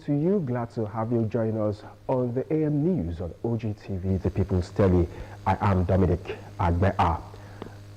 to you. Glad to have you join us on the AM News on Ogtv, the People's Telly. I am Dominic Agbea.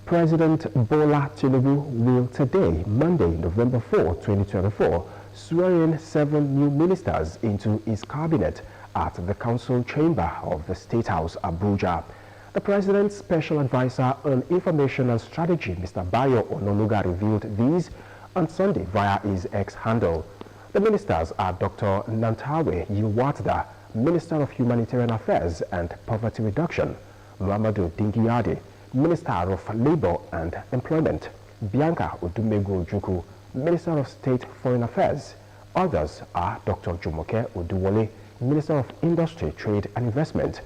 President Bola Tinubu will today, Monday, November 4, 2024, swear in 7 new ministers into his cabinet at the Council Chamber of the State House, Abuja. The President's Special Advisor on Information and Strategy, Mr. Bayo Ononuga, revealed these on Sunday via his X handle. The ministers are Dr. Nantawe Yiwatda, Minister of Humanitarian Affairs and Poverty Reduction; Muhammadu Dingiyade, Minister of Labour and Employment; Bianca Odumegu Ojukwu, Minister of State Foreign Affairs. Others are Dr. Jumoke Oduwole, Minister of Industry, Trade and Investment;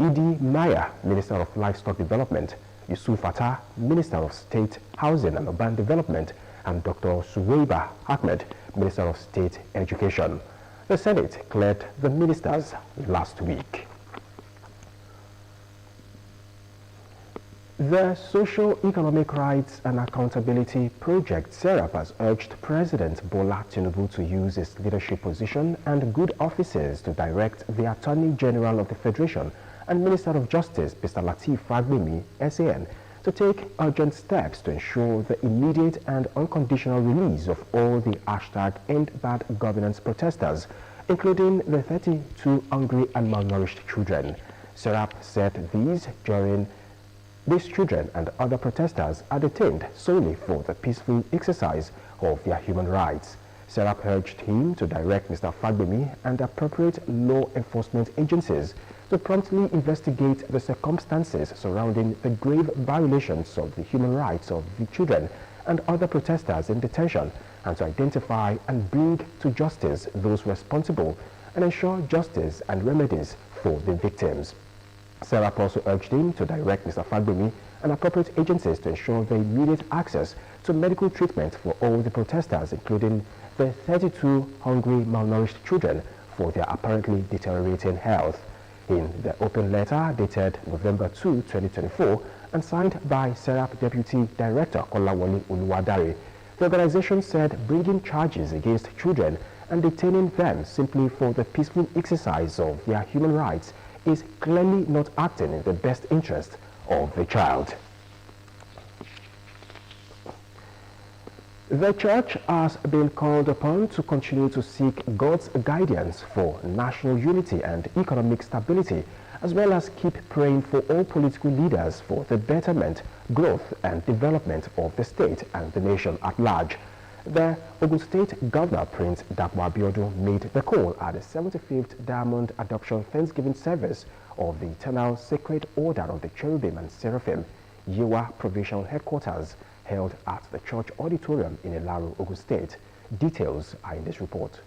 Idi Maya, Minister of Livestock Development; Yusuf Attah, Minister of State Housing and Urban Development; and Dr. Suweiba Ahmed, Minister of State Education. The Senate cleared the ministers last week. The Socio-Economic Rights and Accountability Project, SERAP, has urged President Bola Tinubu to use his leadership position and good offices to direct the Attorney General of the Federation and Minister of Justice, Mr. Lateef Fagbemi, SAN, to take urgent steps to ensure the immediate and unconditional release of all the #EndBadGovernance protesters, including the 32 hungry and malnourished children. SERAP said these children and other protesters are detained solely for the peaceful exercise of their human rights. SERAP urged him to direct Mr. Fagbemi and appropriate law enforcement agencies to promptly investigate the circumstances surrounding the grave violations of the human rights of the children and other protesters in detention, and to identify and bring to justice those responsible and ensure justice and remedies for the victims. SERAP also urged him to direct Mr. Fagbemi and appropriate agencies to ensure the immediate access to medical treatment for all the protesters, including the 32 hungry, malnourished children, for their apparently deteriorating health. In the open letter dated November 2, 2024, and signed by SERAP Deputy Director Kolawole Oluwadare, the organization said bringing charges against children and detaining them simply for the peaceful exercise of their human rights is clearly not acting in the best interest of the child. The Church has been called upon to continue to seek God's guidance for national unity and economic stability, as well as keep praying for all political leaders for the betterment, growth and development of the state and the nation at large. The Ogun State Governor, Prince Abeokuta, made the call at the 75th Diamond Adoption Thanksgiving Service of the Eternal Sacred Order of the Cherubim and Seraphim, Yewa Provincial Headquarters, held at the church auditorium in Ilaro, Ogun State. Details are in this report.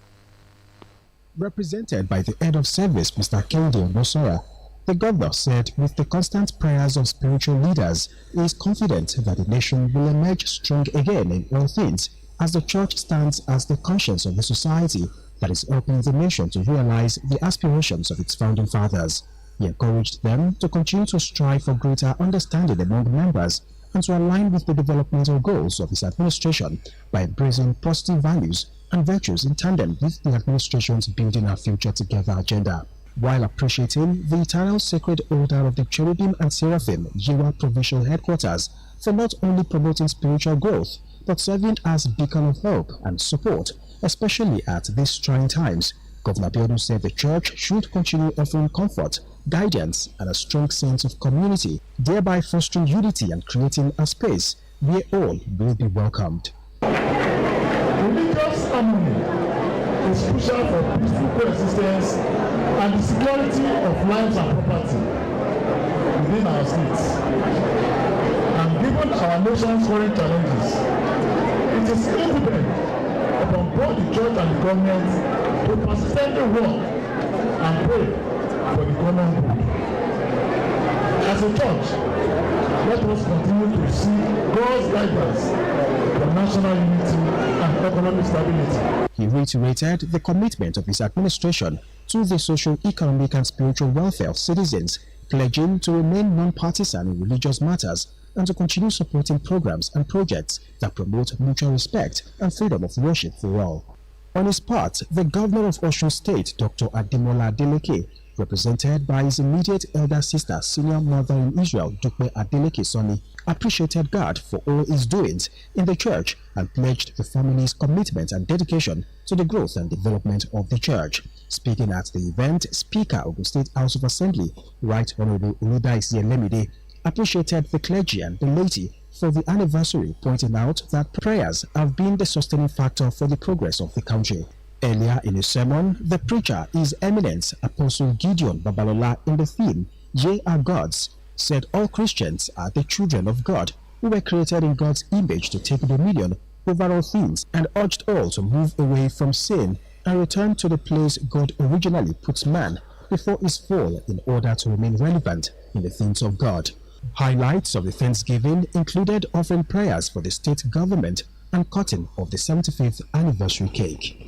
Represented by the head of service, Mr. Kende Bosora, the governor said with the constant prayers of spiritual leaders, he is confident that the nation will emerge strong again in all things, as the church stands as the conscience of the society that is helping the nation to realize the aspirations of its founding fathers. He encouraged them to continue to strive for greater understanding among members and to align with the developmental goals of his administration by embracing positive values and virtues in tandem with the administration's Building Our Future Together agenda. While appreciating the Eternal Sacred Order of the Cherubim and Seraphim, Yewa Provincial Headquarters, for not only promoting spiritual growth, but serving as a beacon of hope and support, especially at these trying times, Governor Abeokuta said the church should continue offering comfort, guidance, and a strong sense of community, thereby fostering unity and creating a space where all will be welcomed. Religious harmony is crucial for peaceful coexistence and the security of lives and property within our states. And given our nation's current challenges, it is incumbent upon both the church and the government to persistently work and pray for the common good. As a church, let us continue to seek God's guidance for national unity and economic stability. He reiterated the commitment of his administration to the social, economic and spiritual welfare of citizens, pledging to remain non-partisan in religious matters and to continue supporting programs and projects that promote mutual respect and freedom of worship for all. On his part, the governor of Osun State, Dr. Ademola Adeleke, represented by his immediate elder sister, senior mother in Israel, Dr. Adeleke Soni, appreciated God for all his doings in the church and pledged the family's commitment and dedication to the growth and development of the church. Speaking at the event, Speaker of the State House of Assembly, Right Honorable Oludaisi Elemide, appreciated the clergy and the laity for the anniversary, pointing out that prayers have been the sustaining factor for the progress of the country. Earlier in his sermon, the preacher, His Eminence Apostle Gideon Babalola, in the theme, Ye are Gods, said all Christians are the children of God who were created in God's image to take dominion over all things, and urged all to move away from sin and return to the place God originally put man before his fall in order to remain relevant in the things of God. Highlights of the Thanksgiving included offering prayers for the state government and cutting of the 75th anniversary cake.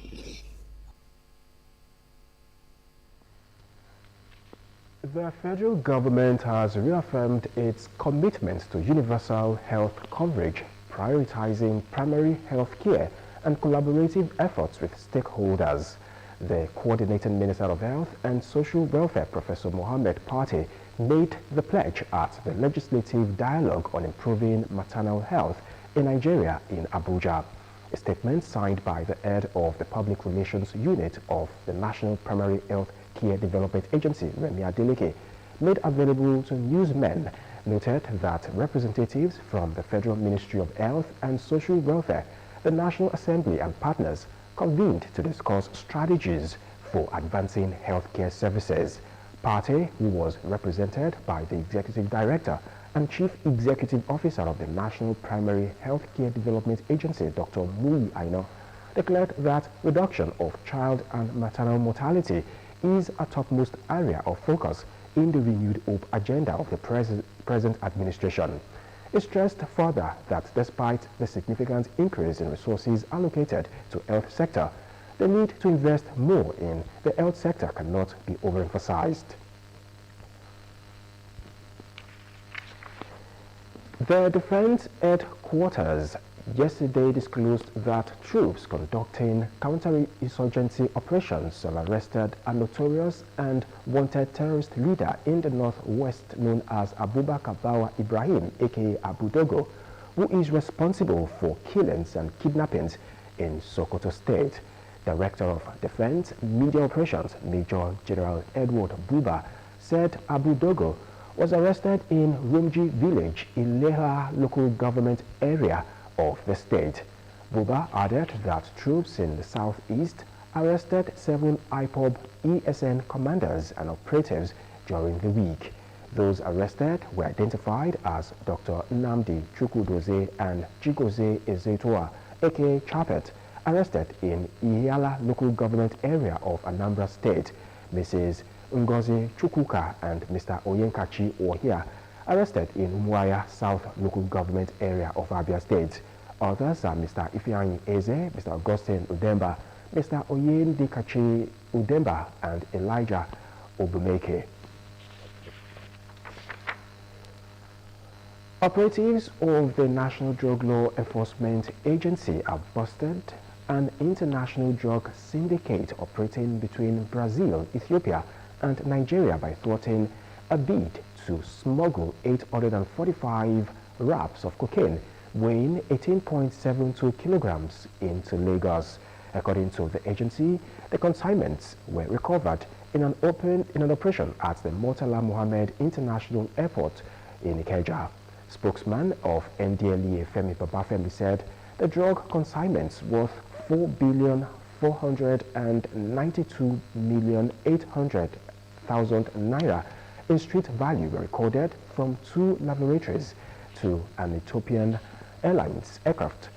The federal government has reaffirmed its commitment to universal health coverage, prioritizing primary health care and collaborative efforts with stakeholders. The Coordinating Minister of Health and Social Welfare, Professor Mohammed Pate, made the pledge at the Legislative Dialogue on Improving Maternal Health in Nigeria in Abuja. A statement signed by the head of the Public Relations Unit of the National Primary Health Care Development Agency, Remi Adeleke, made available to newsmen, noted that representatives from the Federal Ministry of Health and Social Welfare, the National Assembly and partners convened to discuss strategies for advancing healthcare services. Pate, who was represented by the Executive Director and Chief Executive Officer of the National Primary Healthcare Development Agency, Dr. Muyi Aino, declared that reduction of child and maternal mortality is a topmost area of focus in the renewed hope agenda of the present administration. He stressed further that despite the significant increase in resources allocated to the health sector, the need to invest more in the health sector cannot be overemphasized. The Defense Headquarters yesterday disclosed that troops conducting counter-insurgency operations have arrested a notorious and wanted terrorist leader in the northwest known as Abubakar Bawa Ibrahim, aka Abu Dogo, who is responsible for killings and kidnappings in Sokoto State. Director of Defense Media Operations, Major General Edward Buba, said Abu Dogo was arrested in Rumji village in Leha local government area of the state. Buba added that troops in the southeast arrested 7 IPOB ESN commanders and operatives during the week. Those arrested were identified as Dr. Nnamdi Chukwudozie and Chigozie Ezetoa, aka Chapet, arrested in Ihiala local government area of Anambra State. Mrs. Ngozi Chukwuka and Mr. Oyenkachi Ohia, arrested in Umuahia South local government area of Abia State. Others are Mr. Ifeanyi Eze, Mr. Augustine Udemba, Mr. Oyendikachi Udemba, and Elijah Obumeke. Operatives of the National Drug Law Enforcement Agency have busted an international drug syndicate operating between Brazil, Ethiopia, and Nigeria by thwarting a bid to smuggle 845 wraps of cocaine weighing 18.72 kilograms into Lagos. According to the agency, the consignments were recovered in an operation at the Murtala Mohammed International Airport in Ikeja. Spokesman of NDLEA Femi Babafemi said the drug consignments worth 4,492,800,000 naira in street value were recorded from 2 laboratories to an Ethiopian Airlines aircraft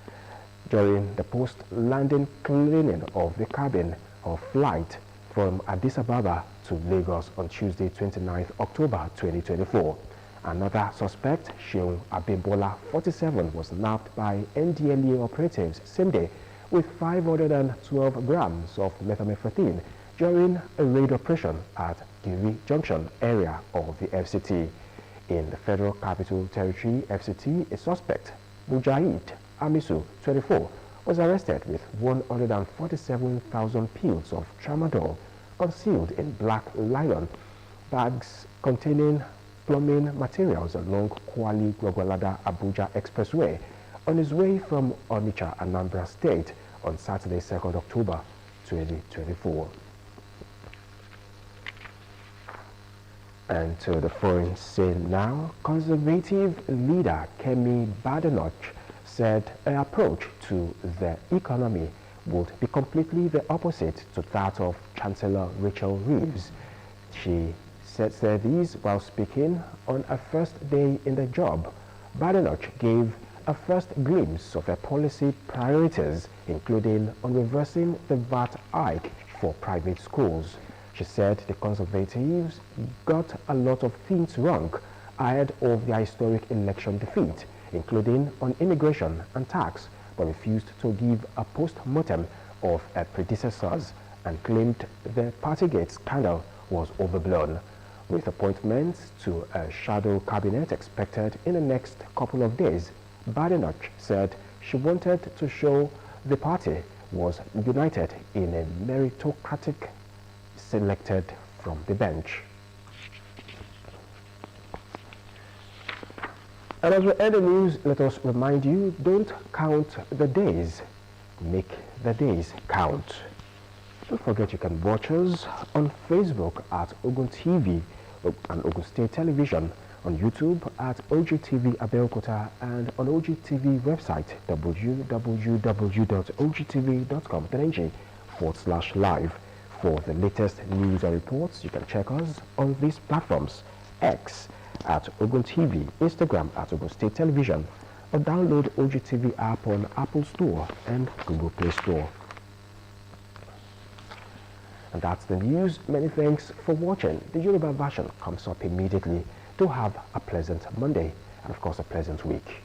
during the post-landing cleaning of the cabin of flight from Addis Ababa to Lagos on Tuesday, 29th October 2024. Another suspect, Sheung Abimbola, 47, was nabbed by NDLEA operatives same day with 512 grams of methamphetamine during a raid operation at Giri Junction area of the FCT. In the Federal Capital Territory FCT, a suspect, Mujahid Amisu, 24, was arrested with 147,000 pills of tramadol concealed in black nylon bags containing plumbing materials along Kwali-Gwagwalada-Abuja Expressway on his way from Onitsha, Anambra State on Saturday, 2nd October 2024. And to the foreign scene now, conservative leader Kemi Badenoch said her approach to the economy would be completely the opposite to that of Chancellor Rachel Reeves. She said this while speaking on her first day in the job. Badenoch gave a first glimpse of her policy priorities, including on reversing the VAT hike for private schools. She said the Conservatives got a lot of things wrong ahead of their historic election defeat, including on immigration and tax, but refused to give a post-mortem of her predecessors and claimed the Partygate scandal was overblown. With appointments to a shadow cabinet expected in the next couple of days, Badenoch said she wanted to show the party was united in a meritocratic selected from the bench. And as we end the news, let us remind you, don't count the days, make the days count. Don't forget you can watch us on Facebook at Ogtv and Ogun State Television, on YouTube at Ogtv Abeokuta, and on Ogtv website www.ogtv.com.ng/live. For the latest news and reports, you can check us on these platforms: X at Ogun TV, Instagram at Ogun State Television, or download Ogtv app on Apple Store and Google Play Store. And that's the news. Many thanks for watching. The Yoruba version comes up immediately. Do have a pleasant Monday and of course a pleasant week.